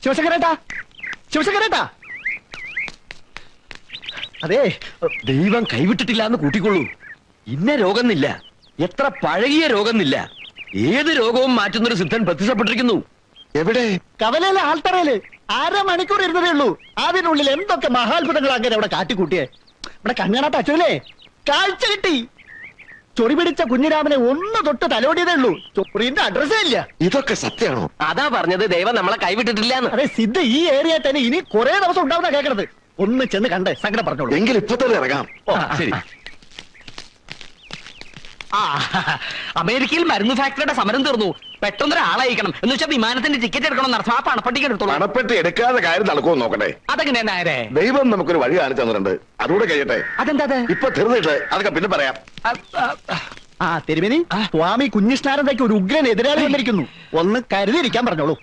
ശിവശങ്കരേട്ടാ, ശിവശങ്കരേട്ടാ, അതെ, ദൈവം കൈവിട്ടിട്ടില്ല എന്ന് കൂട്ടിക്കൊള്ളൂ. ഇന്ന രോഗമെന്നില്ല, എത്ര പഴകിയ രോഗമെന്നില്ല, ഏത് രോഗവും മാറ്റുന്നൊരു സിദ്ധൻ പ്രത്യക്ഷപ്പെട്ടിരിക്കുന്നു. എവിടെ? കവലയിലെ ആൾത്തറയില് 1/2 മണിക്കൂർ ഇരുന്നതേ ഉള്ളൂ. അതിനുള്ളിൽ എന്തൊക്കെ മഹാത്ഭുതങ്ങൾ അങ്ങനെ അവിടെ കാട്ടിക്കൂട്ടിയേ. ഇവിടെ കണ്ണാട്ട അച്ഛനല്ലേ കാഴ്ച കിട്ടി. ചൊറി പിടിച്ച കുഞ്ഞിരാമനെ ഒന്ന് തൊട്ട് തലോടിയതേ ഉള്ളൂ. ചൊറിന്റെ അഡ്രസ്സേ ഇല്ല. ഇതൊക്കെ സത്യമാണോ? അതാ പറഞ്ഞത് ദൈവം നമ്മളെ കൈവിട്ടിട്ടില്ല. അതെ, സിദ്ധ ഈ ഏരിയ തന്നെ ഇനി കുറെ ദിവസം ഉണ്ടാവുന്ന കേൾക്കണത്. ഒന്ന് ചെന്ന് കണ്ട് സങ്കടം പറഞ്ഞോളൂ. എങ്കിൽ ഇപ്പൊ തന്നെ ഇറങ്ങാം. ശരി. അമേരിക്കയിൽ മരുന്ന് ഫാക്ടറിയുടെ സമരം തീർന്നു. പെട്ടെന്നൊരാളയക്കണം എന്ന് വെച്ചാൽ വിമാനത്തിന്റെ ടിക്കറ്റ് എടുക്കണം എന്നർത്ഥം. ആ പണപ്പെട്ടിക്ക് എടുത്തോളൂ. പണപ്പെട്ടി എടുക്കാതെ കാര്യം നടക്കുമോ നോക്കട്ടെ. അതെങ്ങനെയാ നേരെ? ദൈവം നമുക്കൊരു വഴി കാണിച്ചു തന്നിട്ടുണ്ട്, അതുകൂടെ കഴിയട്ടെ. അതെന്താ? ഇപ്പൊ തീർന്നിട്ട് അതൊക്കെ പിന്നെ പറയാം. തിരുമേനി, സ്വാമി കുഞ്ഞിഷ്ണാനന്ദയ്ക്ക് ഒരു ഉഗ്രൻ എതിരാളി വന്നിരിക്കുന്നു. ഒന്ന് കരുതിയിരിക്കാൻ പറഞ്ഞോളൂ.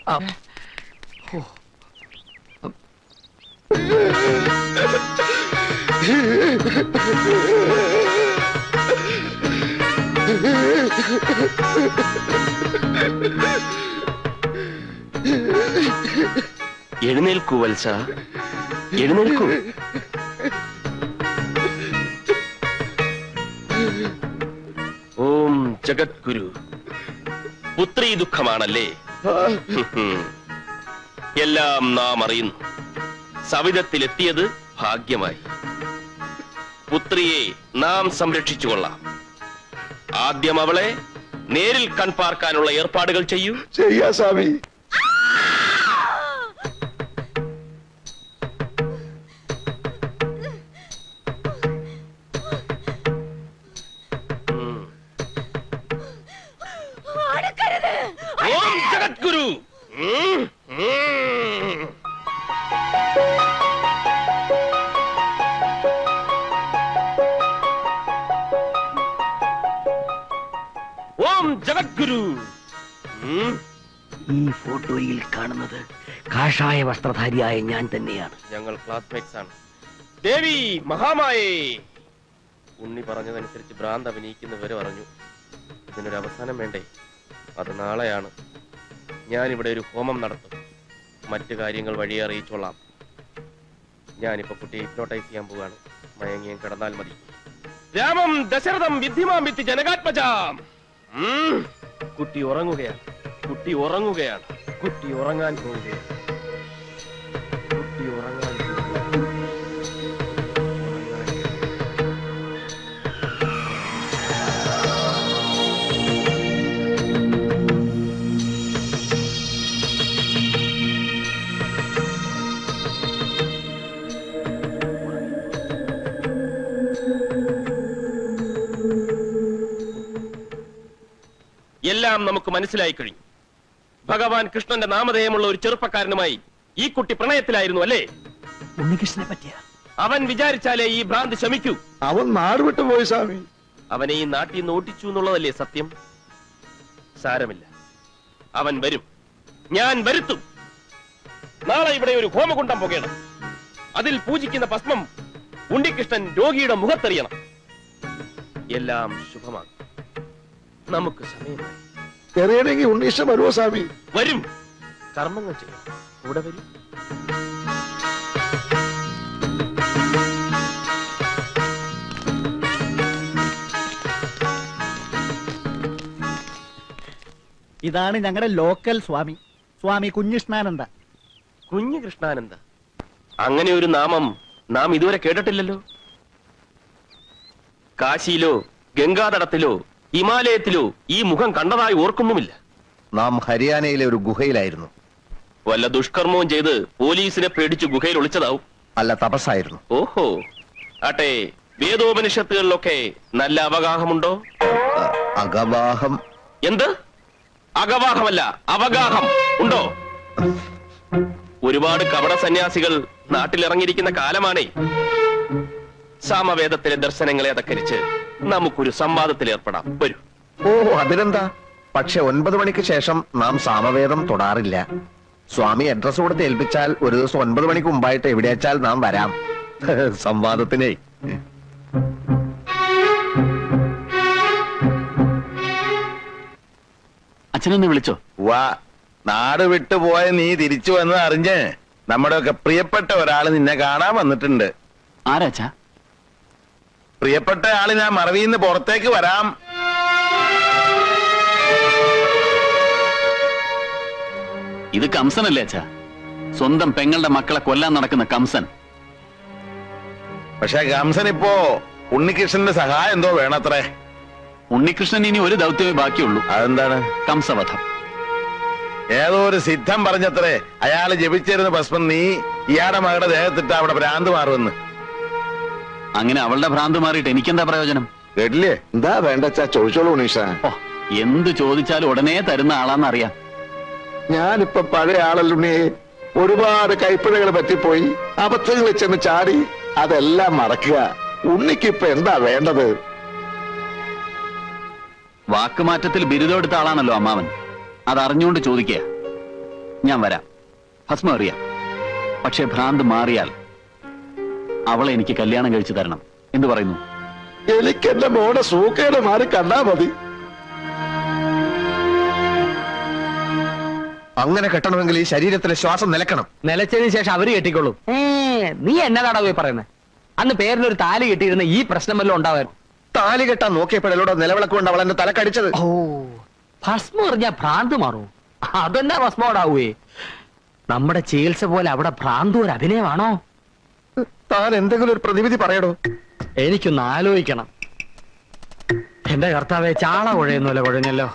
എഴുന്നേൽക്കൂ വത്സ, എഴുന്നേൽക്കൂ. ഓം ജഗദ്ഗുരു. പുത്രീ ദുഃഖമാണല്ലേ? എല്ലാം നാം അറിയുന്നു. സവിധത്തിലെത്തിയത് ഭാഗ്യമായി. പുത്രിയെ നാം സംരക്ഷിച്ചുകൊള്ളാം. ആദ്യം അവളെ നേരിൽ കൺപാർക്കാനുള്ള ഏർപ്പാടുകൾ ചെയ്യൂ. ചെയ്യാ സ്വാമി. ഓം ജഗദ്ഗുരു. ഓം ജഗദ്ഗുരു. ഈ ഫോട്ടോയിൽ കാണുന്നത് കാഷായ വസ്ത്രധാരിയായ ഞാൻ തന്നെയാണ്. ഞങ്ങൾ ക്ലാസ്മേറ്റ്സ് ആണ്. ദേവി മഹാമായേ. ഉണ്ണി പറഞ്ഞതനുസരിച്ച് ഭ്രാന്ത് അഭിനയിക്കുന്നവരെ പറഞ്ഞു. ഇതിനൊരു അവസാനം വേണ്ടേ? അത് നാളെയാണ്. ഞാനിവിടെ ഒരു ഹോമം നടത്തും. മറ്റു കാര്യങ്ങൾ വഴിയെ അറിയിച്ചോളാം. ഞാനിപ്പോ കുട്ടിയെ ഹിപ്നോട്ടൈസ് ചെയ്യാൻ പോവാണ്. മയങ്ങിയും കിടന്നാൽ മതി. രാമം ദശരഥം വിദ്ധിമാം വിത്തി ജനകാത്മജാം. കുട്ടി ഉറങ്ങുകയാണ്, കുട്ടി ഉറങ്ങുകയാണ്, കുട്ടി ഉറങ്ങാൻ പോവുകയാണ്, കുട്ടി ഉറങ്ങാൻ പോവുകയാണ്. എല്ലാം നമുക്ക് മനസ്സിലായി കഴിഞ്ഞു. ഭഗവാൻ കൃഷ്ണന്റെ നാമധേയമുള്ള ഒരു ചെറുപ്പക്കാരനുമായി ഈ കുട്ടി പ്രണയത്തിലായിരുന്നു അല്ലേ? ഉണ്ണികൃഷ്ണനെ പറ്റിയ അവൻ വിചാരിച്ചാലേ ഈ ഭ്രാന്ത് ശമിക്കൂ. അവൻ നാട് വിട്ടു പോയി സ്വാമി. അവനെ ഈ നാട്ടിൽ നിന്ന് ഓട്ടിച്ചു എന്നുള്ളതല്ലേ സത്യം? സാരമില്ല, അവൻ വരും. ഞാൻ വരുത്തും. നാളെ ഇവിടെ ഒരു ഹോമകുണ്ടം പുകയണം. അതിൽ പൂജിക്കുന്ന ഭസ്മം ഉണ്ണികൃഷ്ണൻ രോഗിയുടെ മുഖത്തെറിയണം. എല്ലാം ശുഭമാകും. നമുക്ക് സമയമായി. എറിയണമെങ്കിൽ ഉണ്ണീഷ്ടം വരുമോ സ്വാമി? വരും. കർമ്മങ്ങൾ ചെയ്യാം. കൂടെ വരും. ഇതാണ് ഞങ്ങളുടെ ലോക്കൽ സ്വാമി, സ്വാമി കുഞ്ഞിഷ്ണാനന്ദ. കുഞ്ഞു കൃഷ്ണാനന്ദ. അങ്ങനെ ഒരു നാമം നാം ഇതുവരെ കേട്ടിട്ടില്ലല്ലോ. കാശിയിലോ ഗംഗാതടത്തിലോ ഹിമാലയത്തിലോ ഈ മുഖം കണ്ടതായി ഓർക്കുന്നുമില്ല. നാം ഹരിയാനയിലെ ഒരു ഗുഹയിലായിരുന്നു. വല്ല ദുഷ്കർമ്മവും ചെയ്ത് പോലീസിനെ പേടിച്ച് ഗുഹയിൽ ഒളിച്ചതാവും. അല്ല, തപസ്സായിരുന്നു. ഓഹോ. ആട്ടെ, വേദോപനിഷത്തുകളിലൊക്കെ നല്ല അവഗാഹമുണ്ടോ? അഗവാഹം. എന്ത്? അഗവാഹമല്ല, അവഗാഹം ഉണ്ടോ? ഒരുപാട് കപട സന്യാസികൾ നാട്ടിലിറങ്ങിയിരിക്കുന്ന കാലമാണേ. സാമവേദത്തിലെ ദർശനങ്ങളെ അതക്കരിച്ച് നമുക്കൊരു സംവാദത്തിൽ ഏർപ്പെടാം. വരൂ. ഓ, അതിനെന്താ? പക്ഷെ 9 മണിക്ക് ശേഷം നാം സാമവേദം തൊടാറില്ല. സ്വാമി അഡ്രസ് കൊടുത്ത് ഏൽപ്പിച്ചാൽ ഒരു ദിവസം 9 മണിക്ക് മുമ്പായിട്ട് എവിടെയാച്ചാൽ നാം വരാം സംവാദത്തിനെ. അച്ഛനൊന്ന് വിളിച്ചോ? വാ. നാട് വിട്ടുപോയ നീ തിരിച്ചു വന്ന് അറിഞ്ഞ് നമ്മുടെ ഒക്കെ പ്രിയപ്പെട്ട ഒരാള് നിന്നെ കാണാൻ വന്നിട്ടുണ്ട്. ആരാച്ചാ? പ്രിയപ്പെട്ട ആള് ഞാൻ മറവിന്ന് പുറത്തേക്ക് വരാം. ഇത് കംസനല്ലേ അച്ഛാ? സ്വന്തം പെങ്ങളുടെ മക്കളെ കൊല്ലാൻ നടക്കുന്ന കംസൻ. പക്ഷെ കംസൻ ഇപ്പോ ഉണ്ണികൃഷ്ണന്റെ സഹായം എന്തോ വേണത്രേ. ഉണ്ണികൃഷ്ണൻ ഇനി ഒരു ദൗത്യമേ ബാക്കിയുള്ളൂ. അതെന്താണ്? കംസവധം. ഏതോ ഒരു സിദ്ധം പറഞ്ഞത്രേ അയാള് ജപിച്ചിരുന്ന ഭസ്മം നീ ഇയാളുടെ മകളുടെ ദേഹത്തിട്ട് അവിടെ ഭ്രാന്ത് മാറുമെന്ന്. അങ്ങനെ അവളുടെ ഭ്രാന്ത് മാറിയിട്ട് എനിക്കെന്താ പ്രയോജനം? കേട്ടില്ലേ? എന്താ വേണ്ടച്ചാ ചോദിച്ചോളൂ ഉണ്ണീഷ. ഓ, എന്ത് ചോദിച്ചാലും ഉടനെ തരുന്ന ആളാന്നറിയാം. ഞാനിപ്പോ പഴയ ആളല്ലുണ്ണി. ഒരുപാട് കൈപ്പിഴകൾ പറ്റിപ്പോയി, അബദ്ധങ്ങളിൽ ചെന്ന് ചാടി. അതെല്ലാം മറക്കുക. ഉണ്ണിക്കിപ്പൊ എന്താ വേണ്ടത്? വാക്കുമാറ്റത്തിൽ ബിരുദം എടുത്ത ആളാണല്ലോ അമ്മാവൻ. അതറിഞ്ഞുകൊണ്ട് ചോദിക്കുക. ഞാൻ വരാം, ഭസ്മം അറിയാം. പക്ഷെ ഭ്രാന്ത് മാറിയാൽ അവളെ എനിക്ക് കല്യാണം കഴിച്ചു തരണം. എന്തു പറയുന്നു? എനിക്ക് എന്റെ മോടെ സൂക്കേട് മാറി കണ്ടാ മതി. അങ്ങനെ കെട്ടണമെങ്കിൽ ഈ ശരീരത്തിലെ ശ്വാസം നിലക്കണം. നിലച്ചതിന് ശേഷം അവര് കെട്ടിക്കോളും. നീ എന്നതാടാ പോയി പറയുന്നത്? അന്ന് പേരിലൊരു താലി കെട്ടിയിരുന്ന ഈ പ്രശ്നം വല്ലതും ഉണ്ടാവായിരുന്നു. താലി കെട്ടാൻ നോക്കിയപ്പോഴോടെ നിലവിളക്കുകൊണ്ട് അവൾ എന്നെ തലക്കടിച്ചത്. ഓ, ഭസ്മം എറിഞ്ഞാ ഭ്രാന്ത് മാറും. അതെന്നാ ഭസ്മോടാവേ? നമ്മുടെ ചികിത്സ പോലെ അവിടെ ഭ്രാന്ത് ഒരു അഭിനയമാണോ? താൻ എന്തെങ്കിലും ഒരു പ്രതിവിധി പറയടോ. എനിക്കൊന്ന് ആലോചിക്കണം. എന്റെ കർത്താവെ, ചാള കുഴയുന്നല്ലോ കുഴഞ്ഞല്ലോ.